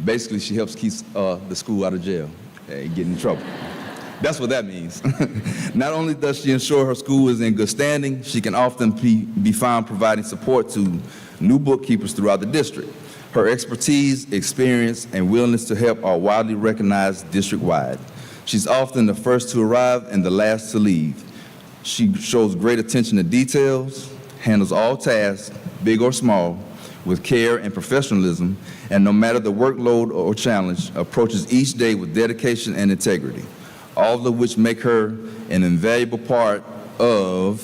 Basically, she helps keep the school out of jail and get in trouble. That's what that means. Not only does she ensure her school is in good standing, she can often be found providing support to new bookkeepers throughout the district. Her expertise, experience, and willingness to help are widely recognized district-wide. She's often the first to arrive and the last to leave. She shows great attention to details, handles all tasks, big or small, with care and professionalism, and no matter the workload or challenge, approaches each day with dedication and integrity, all of which make her an invaluable part of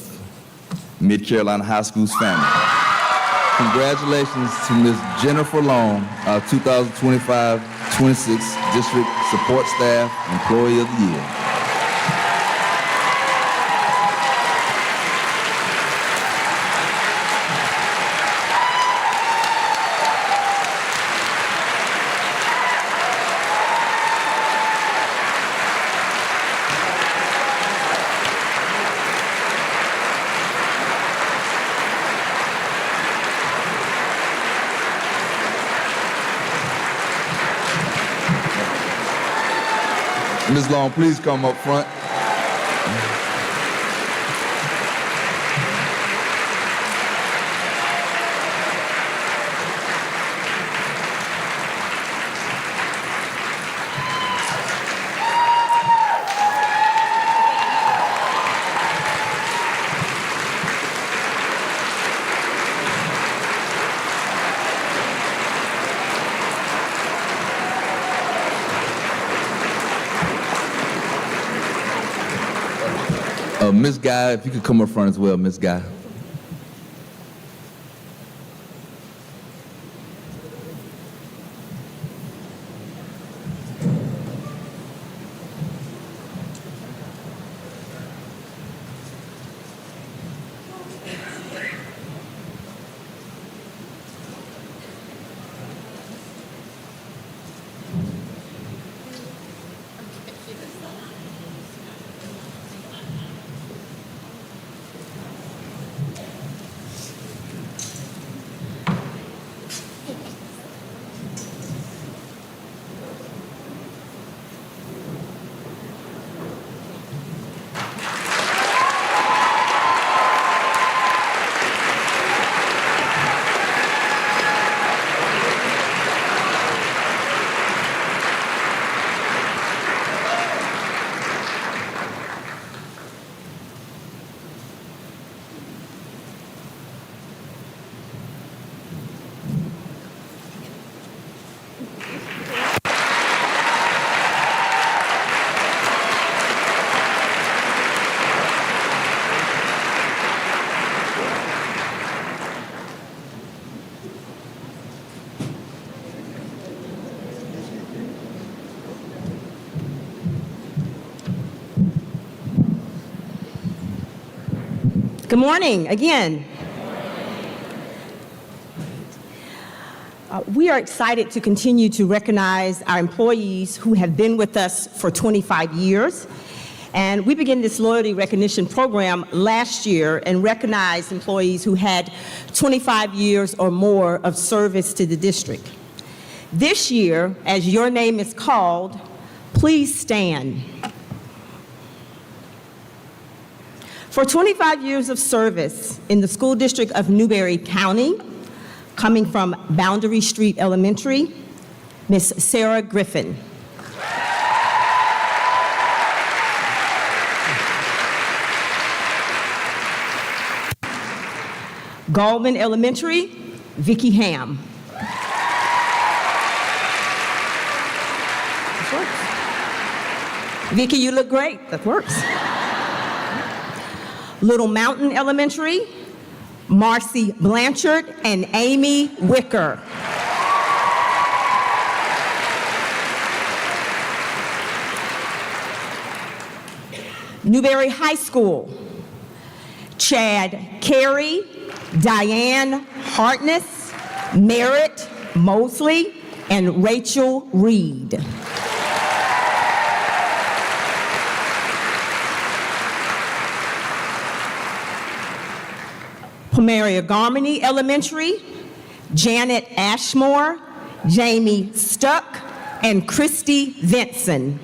Mid-Carolina High School's family. Congratulations to Ms. Jennifer Long, our 2025-26 District Support Staff Employee of the Year. Ms. Long, please come up front. Ms. Guy, if you could come up front as well, Ms. Guy. Good morning again. We are excited to continue to recognize our employees who have been with us for 25 years. And we began this loyalty recognition program last year and recognized employees who had 25 years or more of service to the district. This year, as your name is called, please stand. For 25 years of service in the school district of Newberry County, coming from Boundary Street Elementary, Miss Sarah Griffin. Gallman Elementary, Vicki Ham. That works. Vicki, you look great. That works. Little Mountain Elementary, Marcy Blanchard and Amy Wicker. Newberry High School, Chad Carey, Diane Hartness, Merritt Mosley, and Rachel Reed. Pomeria Garmany Elementary, Janet Ashmore Jamie Stuck, and Christy Vinson.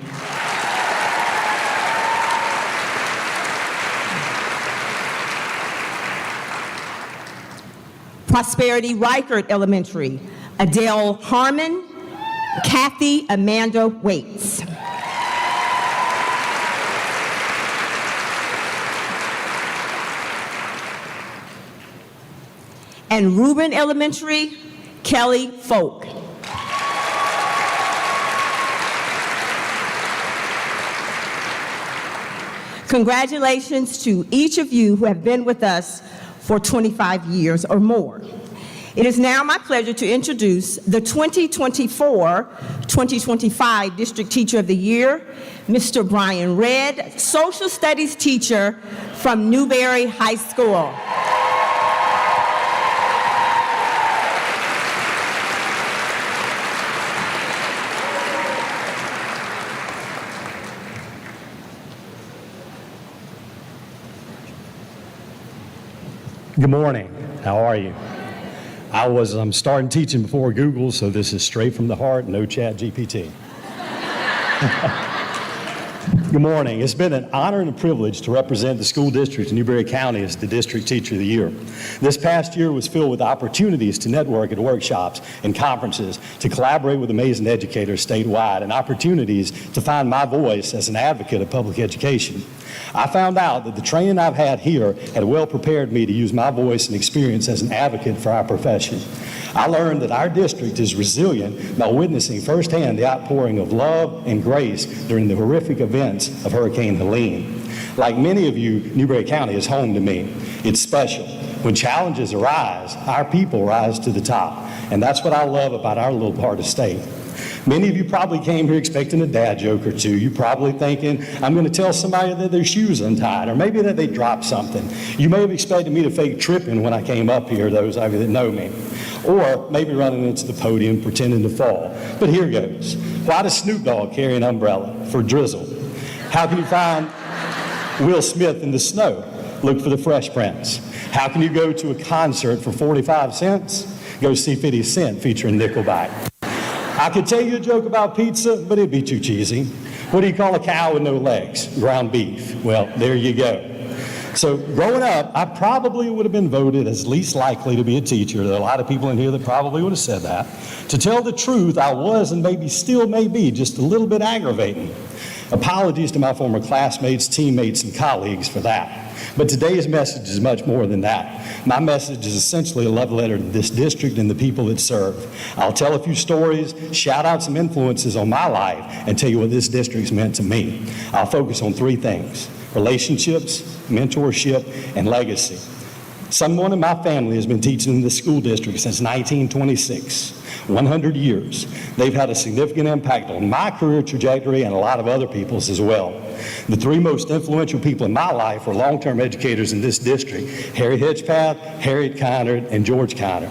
Prosperity Reichert Elementary, Adele Harmon, Kathy Amanda Waits. And Reuben Elementary, Kelly Folk. Congratulations to each of you who have been with us for 25 years or more. It is now my pleasure to introduce the 2024-2025 District Teacher of the Year, Mr. Brian Redd, Social Studies teacher from Newberry High School. Good morning. How are you? I'm starting teaching before Google, so this is straight from the heart, no Chat GPT. Good morning. It's been an honor and a privilege to represent the school district in Newberry County as the District Teacher of the Year. This past year was filled with opportunities to network at workshops and conferences, to collaborate with amazing educators statewide, and opportunities to find my voice as an advocate of public education. I found out that the training I've had here had well prepared me to use my voice and experience as an advocate for our profession. I learned that our district is resilient by witnessing firsthand the outpouring of love and grace during the horrific events of Hurricane Helene. Like many of you, Newberry County is home to me. It's special. When challenges arise, our people rise to the top. And that's what I love about our little part of state. Many of you probably came here expecting a dad joke or two. You're probably thinking, I'm going to tell somebody that their shoe's untied, or maybe that they dropped something. You may have expected me to fake tripping when I came up here, those of you that know me. Or maybe running into the podium pretending to fall. But here goes. Why does Snoop Dogg carry an umbrella? For drizzle. How can you find Will Smith in the snow? Look for the Fresh Prince. How can you go to a concert for 45 cents? Go see 50 Cent featuring Nickelback. I could tell you a joke about pizza, but it'd be too cheesy. What do you call a cow with no legs? Ground beef. Well, there you go. So growing up, I probably would have been voted as least likely to be a teacher. There are a lot of people in here that probably would have said that. To tell the truth, I was and maybe still may be just a little bit aggravating. Apologies to my former classmates, teammates, and colleagues for that. But today's message is much more than that. My message is essentially a love letter to this district and the people it serves. I'll tell a few stories, shout out some influences on my life, and tell you what this district's meant to me. I'll focus on three things: relationships, mentorship, and legacy. Someone in my family has been teaching in this school district since 1926, 100 years. They've had a significant impact on my career trajectory and a lot of other people's as well. The three most influential people in my life were long-term educators in this district: Harry Hedgepath, Harriet Kynard, and George Kynard.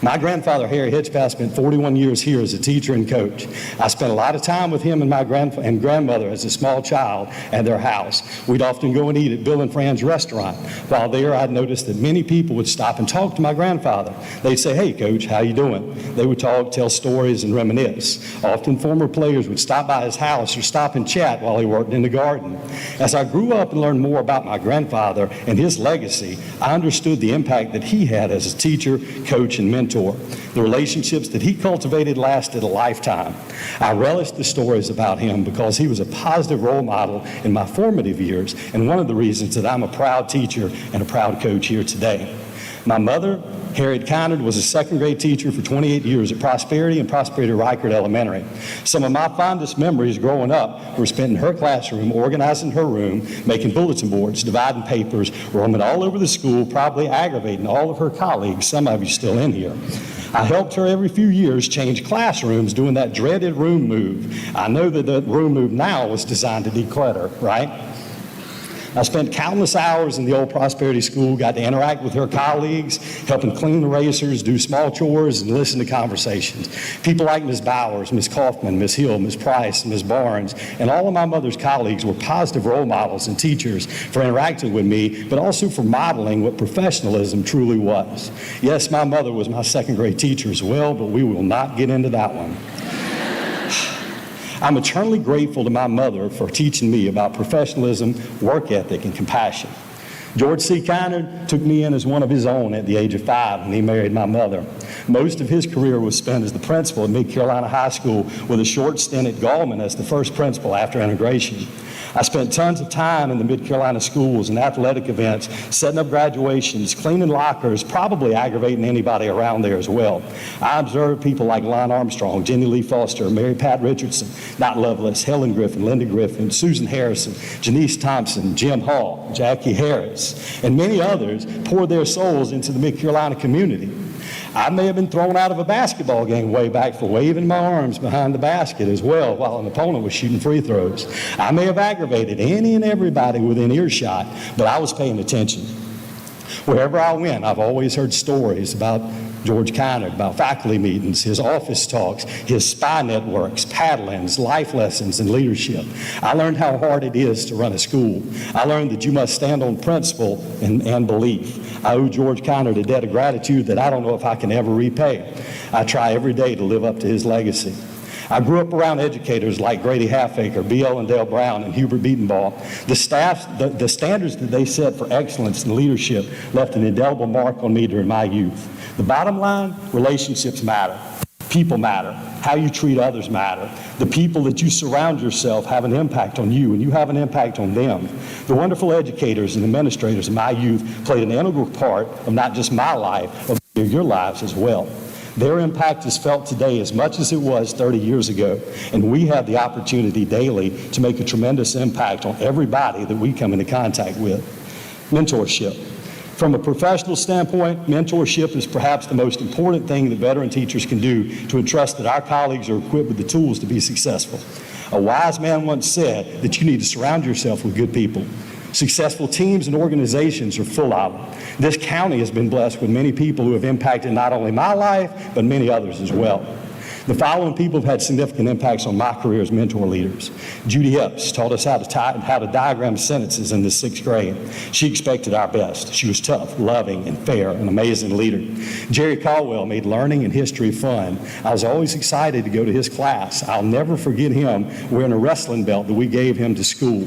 My grandfather, Harry Hedgepath, spent 41 years here as a teacher and coach. I spent a lot of time with him and my grandmother as a small child at their house. We'd often go and eat at Bill and Fran's restaurant. While there, I'd noticed that many people would stop and talk to my grandfather. They'd say, "Hey, Coach, how you doing?" They would talk, tell stories, and reminisce. Often former players would stop by his house or stop and chat while he worked in the garden. As I grew up and learned more about my grandfather and his legacy, I understood the impact that he had as a teacher, coach, and mentor. The relationships that he cultivated lasted a lifetime. I relish the stories about him because he was a positive role model in my formative years, and one of the reasons that I'm a proud teacher and a proud coach here today. My mother, Harriet Kynard, was a second grade teacher for 28 years at Prosperity and Prosperity Reichert Elementary. Some of my fondest memories growing up were spent in her classroom, organizing her room, making bulletin boards, dividing papers, roaming all over the school, probably aggravating all of her colleagues, some of you still in here. I helped her every few years change classrooms doing that dreaded room move. I know that the room move now was designed to declutter, right? I spent countless hours in the old Prosperity School, got to interact with her colleagues, helping clean the racers, do small chores, and listen to conversations. People like Ms. Bowers, Ms. Kaufman, Ms. Hill, Ms. Price, Ms. Barnes, and all of my mother's colleagues were positive role models and teachers for interacting with me, but also for modeling what professionalism truly was. Yes, my mother was my second grade teacher as well, but we will not get into that one. I'm eternally grateful to my mother for teaching me about professionalism, work ethic, and compassion. George C. Kiner took me in as one of his own at the age of 5 when he married my mother. Most of his career was spent as the principal at Mid Carolina High School, with a short stint at Gallman as the first principal after integration. I spent tons of time in the Mid Carolina schools and athletic events, setting up graduations, cleaning lockers, probably aggravating anybody around there as well. I observed people like Lon Armstrong, Jenny Lee Foster, Mary Pat Richardson, Not Lovelace, Helen Griffin, Linda Griffin, Susan Harrison, Janice Thompson, Jim Hall, Jackie Harris, and many others pour their souls into the Mid Carolina community. I may have been thrown out of a basketball game way back for waving my arms behind the basket as well while an opponent was shooting free throws. I may have aggravated any and everybody within earshot, but I was paying attention. Wherever I went, I've always heard stories about George Kiner, about faculty meetings, his office talks, his spy networks, paddlings, life lessons, and leadership. I learned how hard it is to run a school. I learned that you must stand on principle and belief. I owe George Kiner a debt of gratitude that I don't know if I can ever repay. I try every day to live up to his legacy. I grew up around educators like Grady Halfacre, B.L. and Dale Brown, and Hubert Beatonbaugh. The standards that they set for excellence and leadership left an indelible mark on me during my youth. The bottom line, relationships matter. People matter. How you treat others matter. The people that you surround yourself have an impact on you, and you have an impact on them. The wonderful educators and administrators in my youth played an integral part of not just my life, but your lives as well. Their impact is felt today as much as it was 30 years ago, and we have the opportunity daily to make a tremendous impact on everybody that we come into contact with. Mentorship. From a professional standpoint, mentorship is perhaps the most important thing that veteran teachers can do to entrust that our colleagues are equipped with the tools to be successful. A wise man once said that you need to surround yourself with good people. Successful teams and organizations are full of them. This county has been blessed with many people who have impacted not only my life, but many others as well. The following people have had significant impacts on my career as mentor leaders. Judy Epps taught us how to diagram sentences in the 6th grade. She expected our best. She was tough, loving, and fair, an amazing leader. Jerry Caldwell made learning and history fun. I was always excited to go to his class. I'll never forget him wearing a wrestling belt that we gave him to school.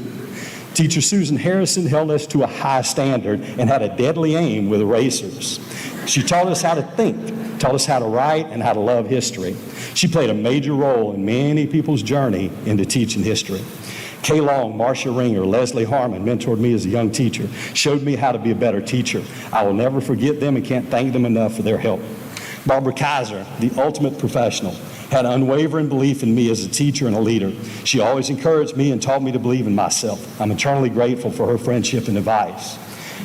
Teacher Susan Harrison held us to a high standard and had a deadly aim with erasers. She taught us how to think, taught us how to write, and how to love history. She played a major role in many people's journey into teaching history. Kay Long, Marcia Ringer, Leslie Harmon mentored me as a young teacher, showed me how to be a better teacher. I will never forget them and can't thank them enough for their help. Barbara Kaiser, the ultimate professional, had unwavering belief in me as a teacher and a leader. She always encouraged me and taught me to believe in myself. I'm eternally grateful for her friendship and advice.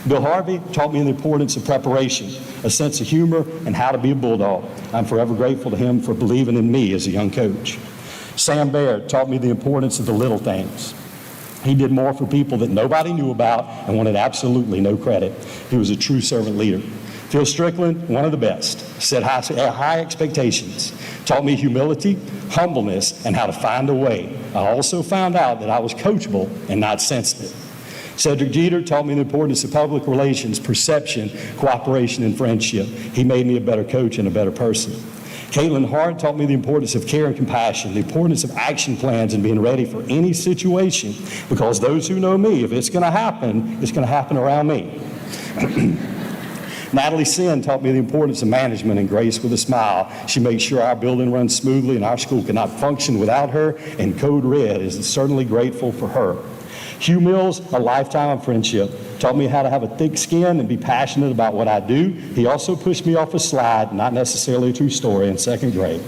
Bill Harvey taught me the importance of preparation, a sense of humor, and how to be a bulldog. I'm forever grateful to him for believing in me as a young coach. Sam Baird taught me the importance of the little things. He did more for people that nobody knew about and wanted absolutely no credit. He was a true servant leader. Phil Strickland, one of the best, set high expectations, taught me humility, humbleness, and how to find a way. I also found out that I was coachable and not sensitive. Cedric Jeter taught me the importance of public relations, perception, cooperation, and friendship. He made me a better coach and a better person. Caitlin Hart taught me the importance of care and compassion, the importance of action plans and being ready for any situation, because those who know me, if it's going to happen around me. Natalie Sin taught me the importance of management and grace with a smile. She made sure our building runs smoothly and our school cannot function without her, and Code Red is certainly grateful for her. Hugh Mills, a lifetime of friendship, taught me how to have a thick skin and be passionate about what I do. He also pushed me off a slide, not necessarily a true story, in 2nd grade.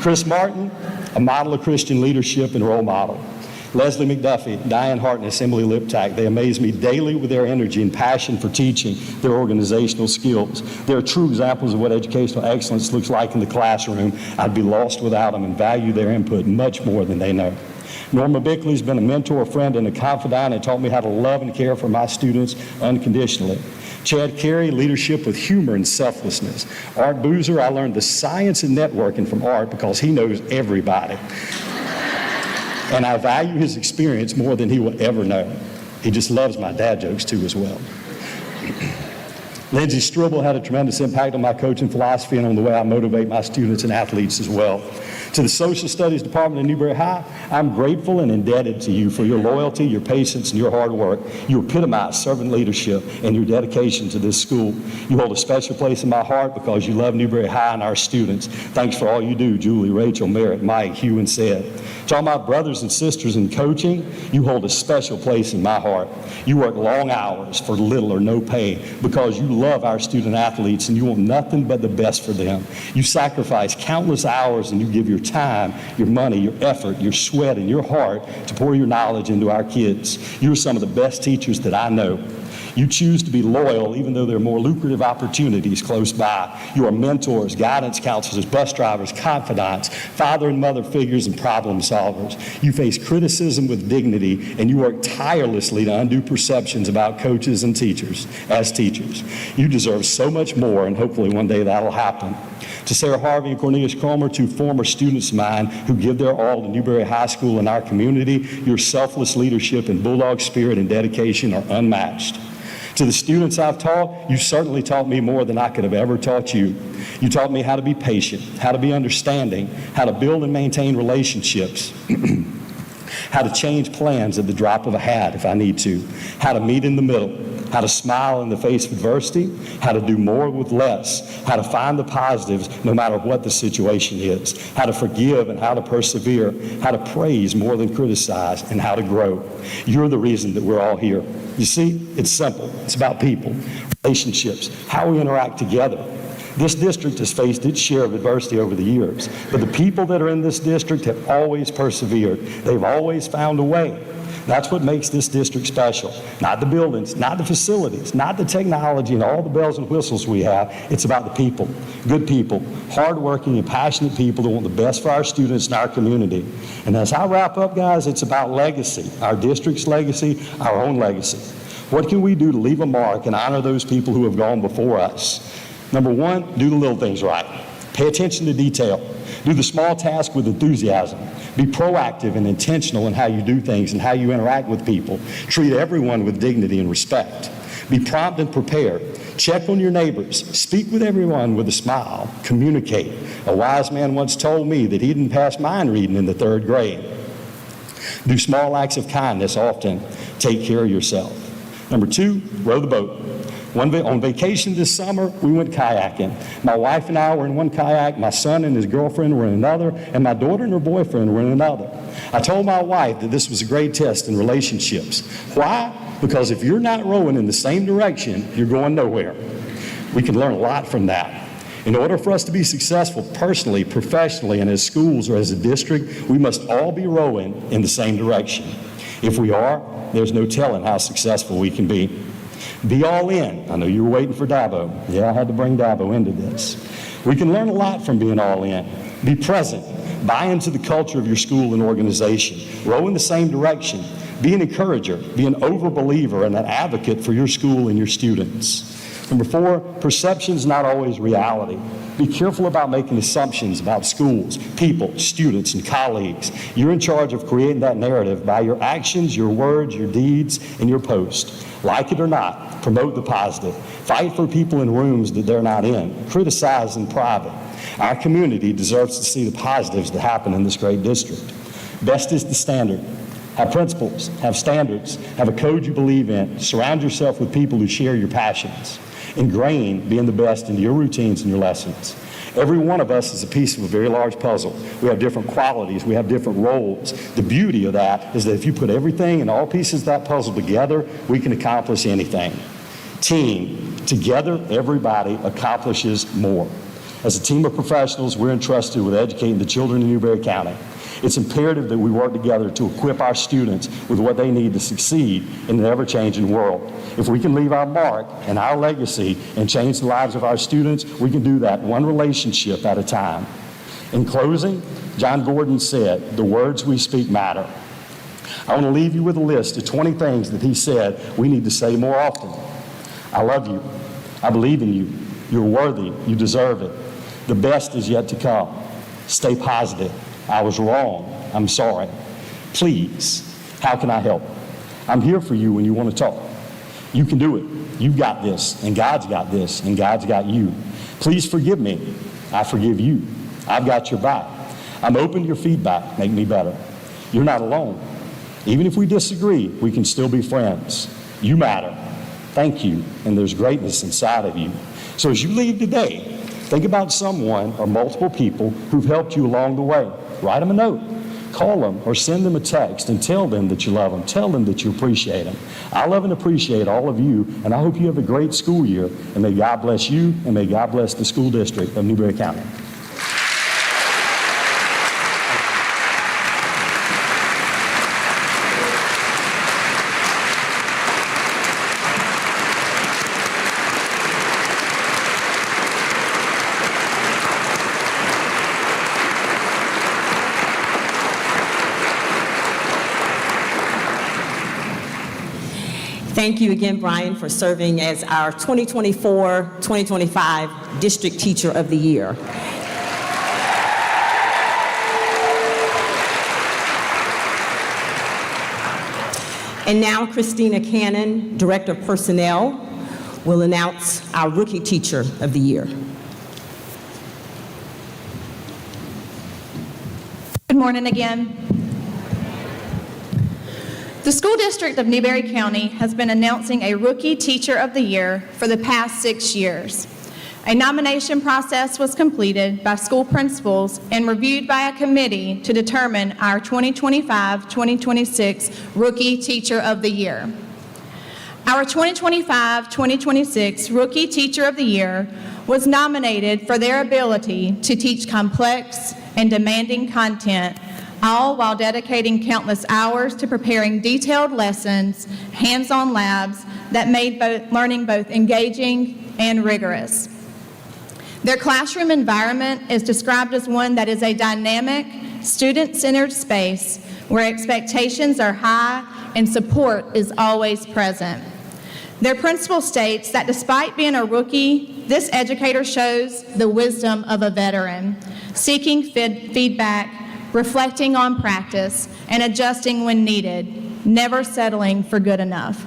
Chris Martin, a model of Christian leadership and role model. Leslie McDuffie, Diane Hartness, Emily Liptak, they amaze me daily with their energy and passion for teaching, their organizational skills. They're true examples of what educational excellence looks like in the classroom. I'd be lost without them and value their input much more than they know. Norma Bickley's been a mentor, a friend, and a confidant, and taught me how to love and care for my students unconditionally. Chad Carey, leadership with humor and selflessness. Art Boozer, I learned the science of networking from Art because he knows everybody. And I value his experience more than he will ever know. He just loves my dad jokes too as well. Lindsay Strubel had a tremendous impact on my coaching philosophy and on the way I motivate my students and athletes as well. To the Social Studies Department at Newberry High, I'm grateful and indebted to you for your loyalty, your patience, and your hard work. You epitomize servant leadership and your dedication to this school. You hold a special place in my heart because you love Newberry High and our students. Thanks for all you do, Julie, Rachel, Merritt, Mike, Hugh, and Sed. To all my brothers and sisters in coaching, you hold a special place in my heart. You work long hours for little or no pay because you love our student athletes and you want nothing but the best for them. You sacrifice countless hours and you give your time, your money, your effort, your sweat, and your heart to pour your knowledge into our kids. You're some of the best teachers that I know. You choose to be loyal even though there are more lucrative opportunities close by. You are mentors, guidance counselors, bus drivers, confidants, father and mother figures, and problem solvers. You face criticism with dignity, and you work tirelessly to undo perceptions about coaches and teachers as teachers. You deserve so much more, and hopefully one day that'll happen. To Sarah Harvey and Cornelius Cromer, two former students of mine who give their all to Newberry High School and our community, your selfless leadership and bulldog spirit and dedication are unmatched. To the students I've taught, you certainly taught me more than I could have ever taught you. You taught me how to be patient, how to be understanding, how to build and maintain relationships, how to change plans at the drop of a hat if I need to, how to meet in the middle, how to smile in the face of adversity, how to do more with less, how to find the positives no matter what the situation is, how to forgive and how to persevere, how to praise more than criticize, and how to grow. You're the reason that we're all here. You see, it's simple. It's about people, relationships, how we interact together. This district has faced its share of adversity over the years, but the people that are in this district have always persevered. They've always found a way. That's what makes this district special. Not the buildings, not the facilities, not the technology and all the bells and whistles we have. It's about the people, good people, hardworking and passionate people that want the best for our students and our community. And as I wrap up, guys, it's about legacy, our district's legacy, our own legacy. What can we do to leave a mark and honor those people who have gone before us? Number one, do the little things right. Pay attention to detail. Do the small task with enthusiasm. Be proactive and intentional in how you do things and how you interact with people. Treat everyone with dignity and respect. Be prompt and prepared. Check on your neighbors. Speak with everyone with a smile. Communicate. A wise man once told me that he didn't pass mind reading in the 3rd grade. Do small acts of kindness often. Take care of yourself. Number 2, row the boat. On vacation this summer, we went kayaking. My wife and I were in one kayak, my son and his girlfriend were in another, and my daughter and her boyfriend were in another. I told my wife that this was a great test in relationships. Why? Because if you're not rowing in the same direction, you're going nowhere. We can learn a lot from that. In order for us to be successful personally, professionally, and as schools or as a district, we must all be rowing in the same direction. If we are, there's no telling how successful we can be. Be all in. I know you were waiting for Dabo. Yeah, I had to bring Dabo into this. We can learn a lot from being all in. Be present. Buy into the culture of your school and organization. Row in the same direction. Be an encourager. Be an over-believer and an advocate for your school and your students. Number 4, perception is not always reality. Be careful about making assumptions about schools, people, students, and colleagues. You're in charge of creating that narrative by your actions, your words, your deeds, and your post. Like it or not, promote the positive. Fight for people in rooms that they're not in. Criticize in private. Our community deserves to see the positives that happen in this great district. Best is the standard. Have principles, have standards, have a code you believe in. Surround yourself with people who share your passions. Ingrain being the best into your routines and your lessons. Every one of us is a piece of a very large puzzle. We have different qualities, we have different roles. The beauty of that is that if you put everything and all pieces of that puzzle together, we can accomplish anything. Team, together everybody accomplishes more. As a team of professionals, we're entrusted with educating the children in Newberry County. It's imperative that we work together to equip our students with what they need to succeed in an ever-changing world. If we can leave our mark and our legacy and change the lives of our students, we can do that one relationship at a time. In closing, John Gordon said, "The words we speak matter. I want to leave you with a list of 20 things that he said we need to say more often. I love you. I believe in you. You're worthy. You deserve it. The best is yet to come. Stay positive. I was wrong. I'm sorry. Please, how can I help? I'm here for you when you want to talk. You can do it. You've got this, and God's got this, and God's got you. Please forgive me. I forgive you. I've got your back. I'm open to your feedback. Make me better. You're not alone. Even if we disagree, we can still be friends. You matter. Thank you, and there's greatness inside of you. So as you leave today, think about someone or multiple people who've helped you along the way. Write them a note. Call them or send them a text and tell them that you love them. Tell them that you appreciate them. I love and appreciate all of you, and I hope you have a great school year, and may God bless you, and may God bless the school district of Newberry County. Thank you again, Brian, for serving as our 2024-2025 District Teacher of the Year. And now Christina Cannon, Director of Personnel, will announce our Rookie Teacher of the Year. Good morning again. The School District of Newberry County has been announcing a Rookie Teacher of the Year for the past 6 years. A nomination process was completed by school principals and reviewed by a committee to determine our 2025-2026 Rookie Teacher of the Year. Our 2025-2026 Rookie Teacher of the Year was nominated for their ability to teach complex and demanding content, all while dedicating countless hours to preparing detailed lessons, hands-on labs that made learning both engaging and rigorous. Their classroom environment is described as one that is a dynamic, student-centered space where expectations are high and support is always present. Their principal states that despite being a rookie, this educator shows the wisdom of a veteran, seeking feedback, reflecting on practice, and adjusting when needed, never settling for good enough.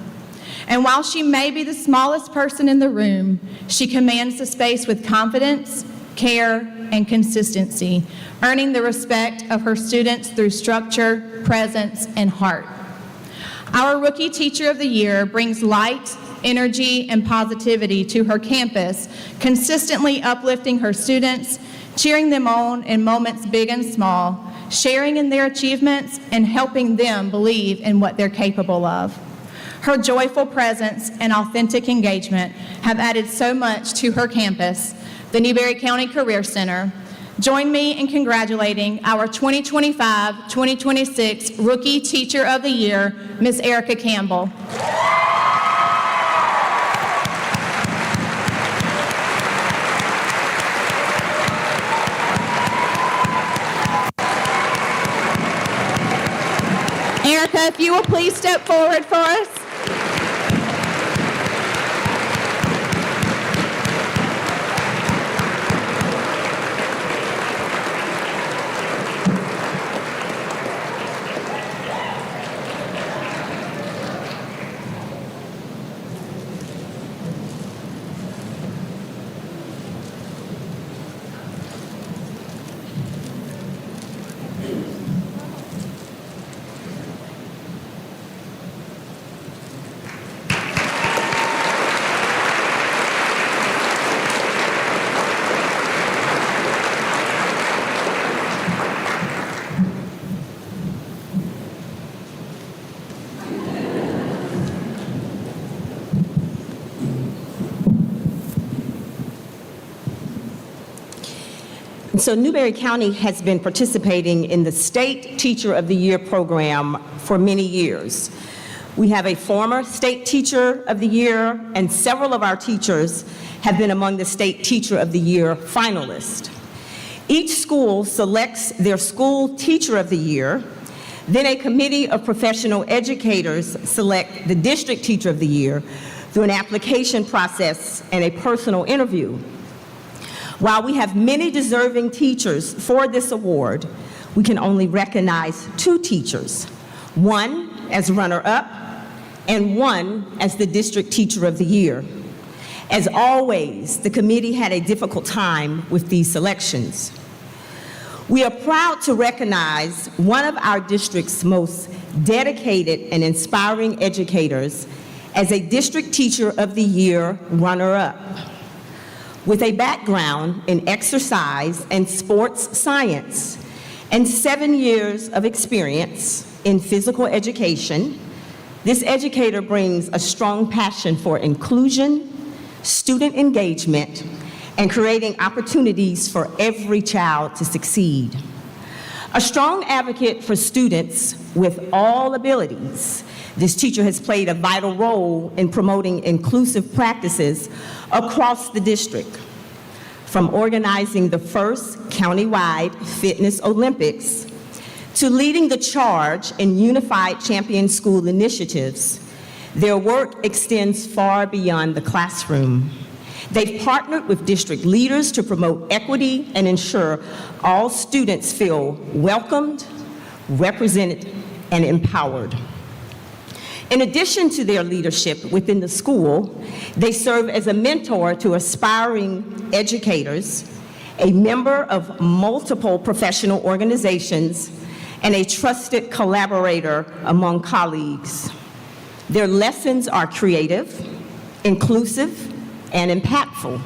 And while she may be the smallest person in the room, she commands the space with confidence, care, and consistency, earning the respect of her students through structure, presence, and heart. Our Rookie Teacher of the Year brings light, energy, and positivity to her campus, consistently uplifting her students, cheering them on in moments big and small, sharing in their achievements, and helping them believe in what they're capable of. Her joyful presence and authentic engagement have added so much to her campus, the Newberry County Career Center. Join me in congratulating our 2025-2026 Rookie Teacher of the Year, Ms. Erica Campbell. Erica, if you will please step forward for us. So Newberry County has been participating in the State Teacher of the Year program for many years. We have a former State Teacher of the Year, and several of our teachers have been among the State Teacher of the Year finalists. Each school selects their school Teacher of the Year Then a committee of professional educators select the District Teacher of the Year through an application process and a personal interview. While we have many deserving teachers for this award, we can only recognize 2 teachers, one as runner-up and one as the District Teacher of the Year. As always, the committee had a difficult time with these selections. We are proud to recognize one of our district's most dedicated and inspiring educators as a District Teacher of the Year runner-up. With a background in exercise and sports science and 7 years of experience in physical education, this educator brings a strong passion for inclusion, student engagement, and creating opportunities for every child to succeed. A strong advocate for students with all abilities, this teacher has played a vital role in promoting inclusive practices across the district, from organizing the first countywide fitness Olympics to leading the charge in unified champion school initiatives. Their work extends far beyond the classroom. They've partnered with district leaders to promote equity and ensure all students feel welcomed, represented, and empowered. In addition to their leadership within the school, they serve as a mentor to aspiring educators, a member of multiple professional organizations, and a trusted collaborator among colleagues. Their lessons are creative, inclusive, and impactful,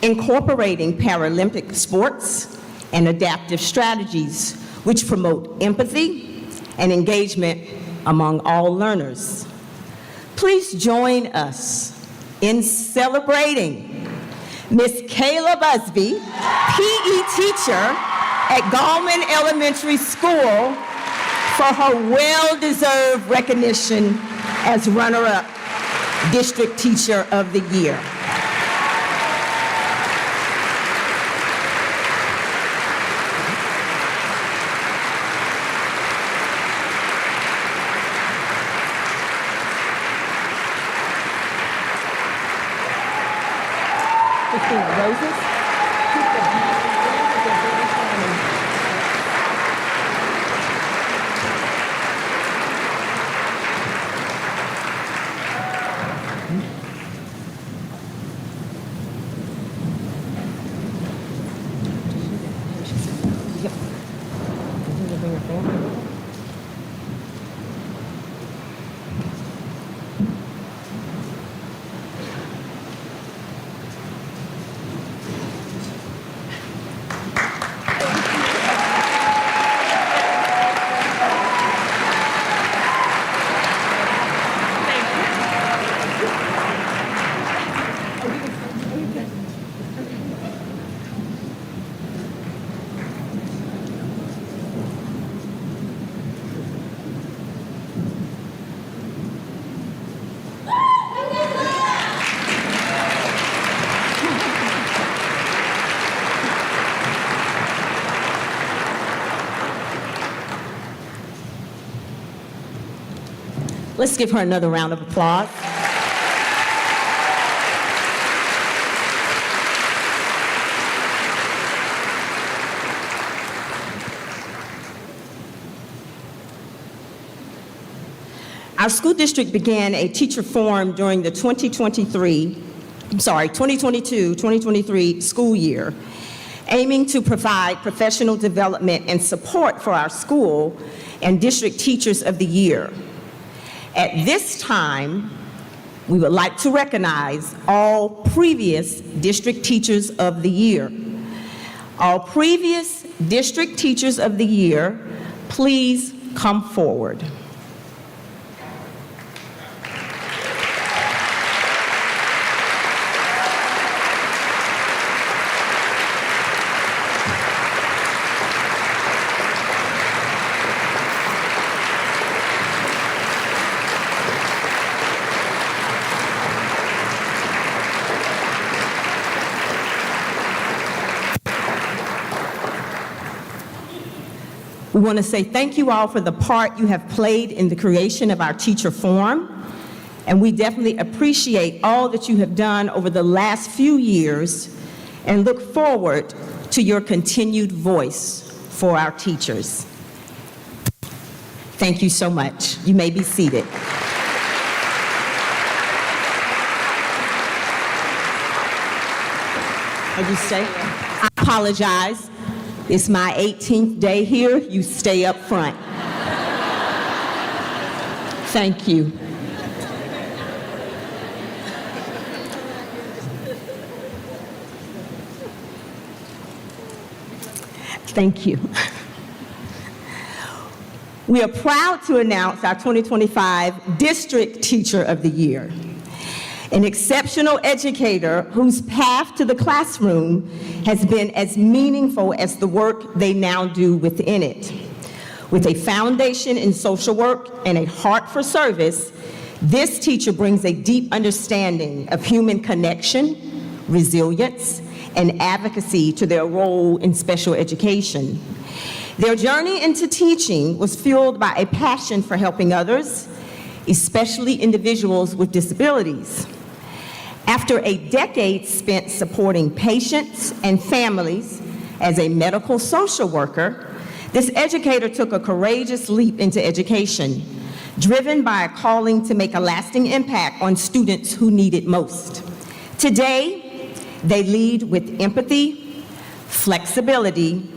incorporating Paralympic sports and adaptive strategies which promote empathy and engagement among all learners. Please join us in celebrating Miss Kayla Busby, PE teacher at Gallman Elementary School, for her well-deserved recognition as runner-up District Teacher of the Year. Roses. Let's give her another round of applause. Our school district began a teacher forum during the 2022-2023 school year, aiming to provide professional development and support for our school and district teachers of the year. At this time, we would like to recognize all previous district teachers of the year. All previous district teachers of the year, please come forward. We want to say thank you all for the part you have played in the creation of our teacher forum, and we definitely appreciate all that you have done over the last few years and look forward to your continued voice for our teachers. Thank you so much. You may be seated. Did you stay? I apologize. It's my 18th day here. You stay up front. Thank you. Thank you. We are proud to announce our 2025 District Teacher of the Year, an exceptional educator whose path to the classroom has been as meaningful as the work they now do within it. With a foundation in social work and a heart for service, this teacher brings a deep understanding of human connection, resilience, and advocacy to their role in special education. Their journey into teaching was fueled by a passion for helping others, especially individuals with disabilities. After a decade spent supporting patients and families as a medical social worker, this educator took a courageous leap into education, driven by a calling to make a lasting impact on students who need it most. Today, they lead with empathy, flexibility,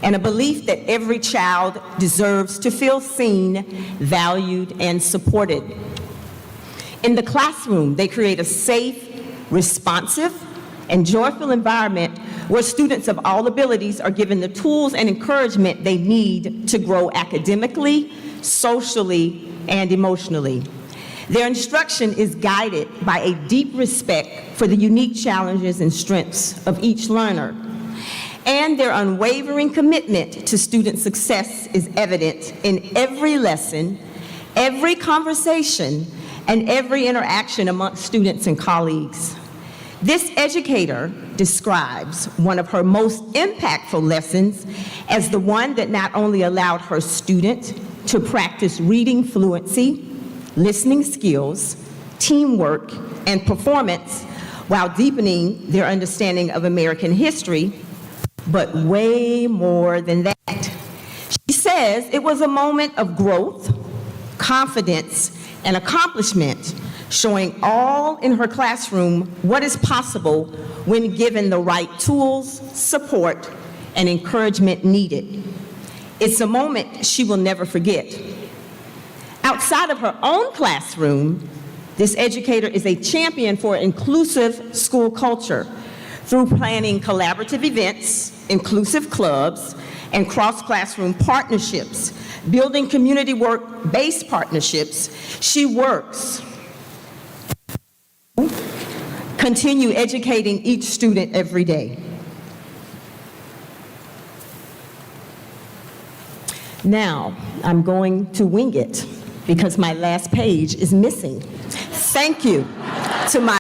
and a belief that every child deserves to feel seen, valued, and supported. In the classroom, they create a safe, responsive, and joyful environment where students of all abilities are given the tools and encouragement they need to grow academically, socially, and emotionally. Their instruction is guided by a deep respect for the unique challenges and strengths of each learner. And their unwavering commitment to student success is evident in every lesson, every conversation, and every interaction amongst students and colleagues. This educator describes one of her most impactful lessons as the one that not only allowed her student to practice reading fluency, listening skills, teamwork, and performance while deepening their understanding of American history, but way more than that. She says it was a moment of growth, confidence, and accomplishment, showing all in her classroom what is possible when given the right tools, support, and encouragement needed. It's a moment she will never forget. Outside of her own classroom, this educator is a champion for inclusive school culture through planning collaborative events, inclusive clubs, and cross-classroom partnerships, building community work-based partnerships. She works to continue educating each student every day. Now, I'm going to wing it because my last page is missing. Thank you to my